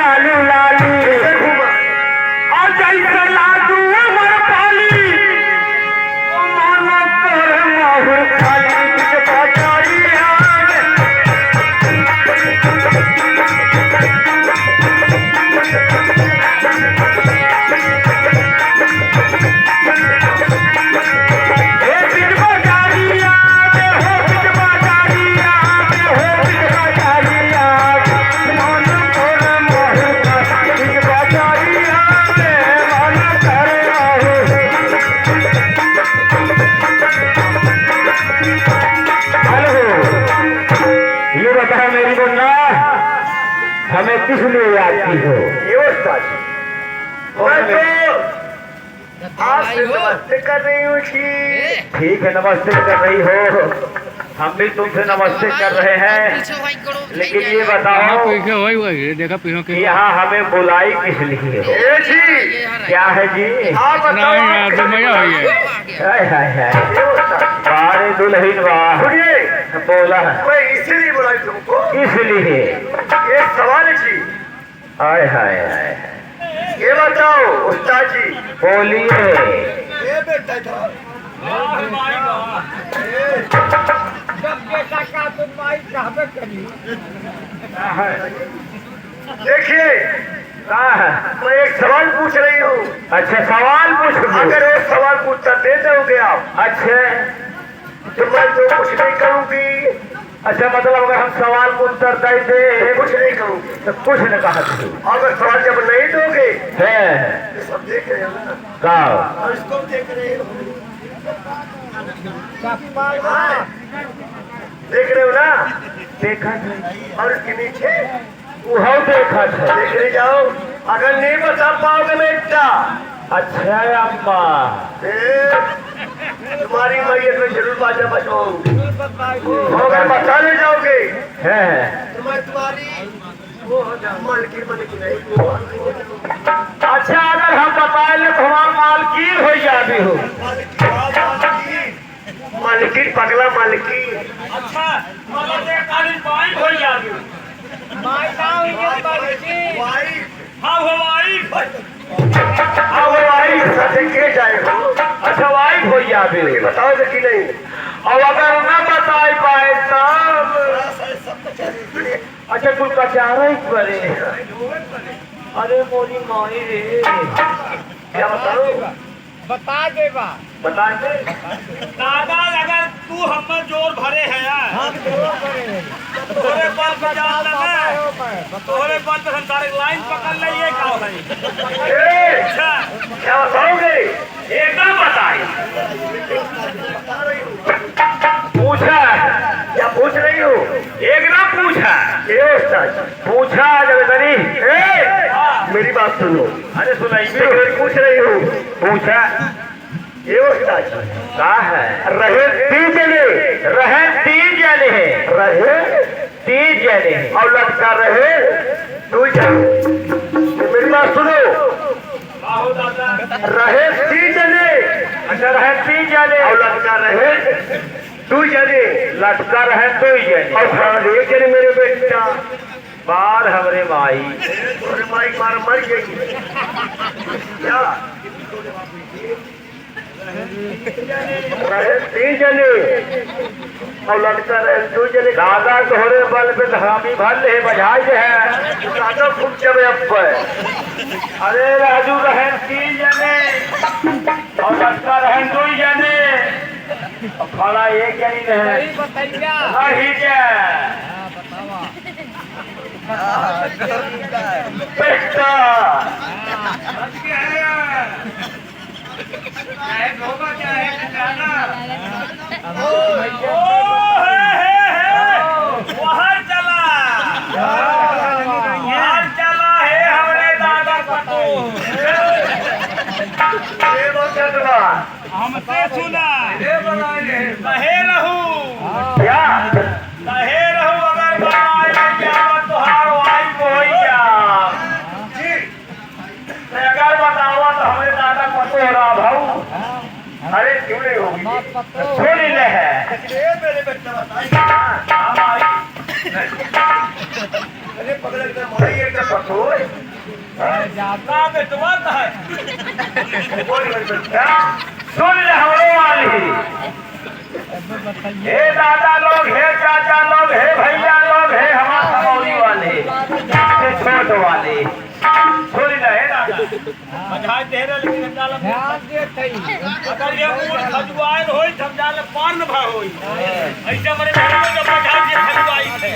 लालू लालू और जैसे लाडू अमर पाली मानो कर माहुर खाली बचाइया हमें किस लिए याद की हो? आपसे नमस्ते कर रही हूँ जी। ठीक है, नमस्ते कर रही हो, हम भी तुमसे नमस्ते कर रहे हैं। लेकिन ये बताओ कि यहाँ हमें बुलाई किस लिए हो? जी क्या है जी? आप बारे दुल्हन वाह बोला मैं इसलिए बुलाई तुमको, इसलिए एक सवाल है जी। हाय हाय हाय, ये बताओ उस्ताद जी, बोलिए। ये बेटा था देखिए मैं एक सवाल पूछ रही हूँ। अच्छा सवाल पूछ, अगर एक सवाल का उत्तर दे दोगे आप, अच्छा तो मैं जो कुछ नहीं करूँगी। अच्छा मतलब अगर हम सवाल को उत्तर दे कुछ नहीं करूँगी तो कुछ न कहा। अगर सवाल जब नहीं दोगे है सब देख रहे हो ना, इसको देख रहे हो, देख रहे हो ना, देखा और इसके नीचे वो देखा था, देख रहे जाओ। अगर नहीं बता पाओगे बेटा, अच्छा अम्मा तुम्हारी मैयत में जरूर बाजा बचवाऊंगी। अगर बताने जाओगे है तो मैं तुम्हारी वो हो जाऊं मालकिन बन की नहीं। अच्छा अगर हम बताए तो हमारा मालकिन हो जाती हो, मालकिन पगला मालकिन। अच्छा हो जाती अच्छा वाइफ हो जाए, बताओ कि नहीं। और अगर न बता पाए तब अच्छा कुल कचारा ही पड़े। अरे मोरी माही रे, क्या बताओ? बता दे बता दे दादा, अगर तू हम जोर भरे है यार, तोरे पास बजान लगे, तोरे पास तो संसार लाइन पकड़ लिए का है। अच्छा क्या बताओगे? एकदम बताइए। पूछा क्या पूछ रही हो? एकदम पूछा पूछा जगदनी। मेरी बात सुनो। अरे सुनाइए, पूछ रही हूँ। पूछा ये कहा है? रहे तीन जने, रहे तीन जने हैं, रहे तीन जने और लटका रहे दो जने। मेरी बात सुनो, रहे तीन जने, अच्छा रहे तीन जने और लटका रहे दो जने, लटका रहे दो जने और एक जने मेरे बेटा बार हमरे माई मार मर गई क्या? रहे तीन जने और लड़का रहे दो जने। दादा तोहरे बल पे धामी भर ले बजाई है दादा खूब जब अब। अरे राजू रहे तीन जने और लड़का रहे दो जने, खड़ा एक जनी नहीं क्या बेटा क्या है वहाँ चला है हमारे दादा पतो। हमसे सुना कहे रहूं क्या कहे रहूं, अगर तुहार वाइफ हो जी, अगर बताओ तो हमें दादा पतो हो रहा भाऊ। अरे क्यों नहीं होगी, थोड़ी ले है मेरे बेटा बताइए। जाता बेटवा है सुन ले हमरो वाली, हे दादा लोग, हे चाचा लोग, हे भैया लोग, हे हमारे मौली वाले, हे छोट वाले, सुन ले हे दादा। बधाई दे रहे लेकिन डाल ध्यान दे थई अगर ये मूल खजुआन होई तब डाल पार न भा होई ऐसे मरे घर में जब बजा के खजुआई थे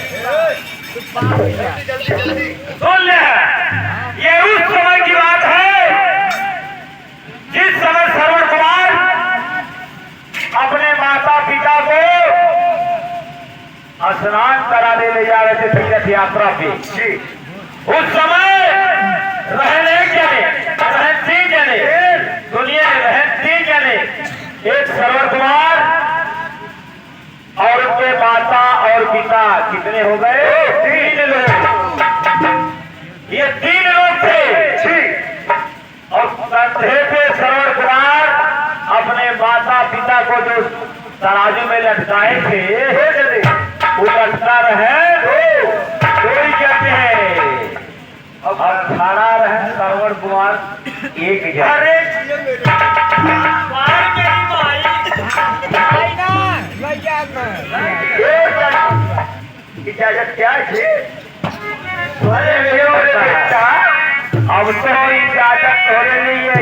सुन ले, ये उस समय की बात है जिस समय श्रवण कुमार अपने माता पिता को स्नान कराने ले जा रहे थे तीर्थ यात्रा पे। उस समय रहने तीन जने दुनिया में तीन जने, एक श्रवण कुमार और उनके माता और पिता, कितने हो गए? 3 लोग। ये 3 लोग थे और कंधे पे श्रवण कुमार अपने माता पिता को जो तराजू में लटकाए थे वो लटका रहे दो ही कहते हैं, अब खड़ा रहे श्रवण कुमार एक जन। इजाजत क्या है? अब तो इजाजत होने नहीं है।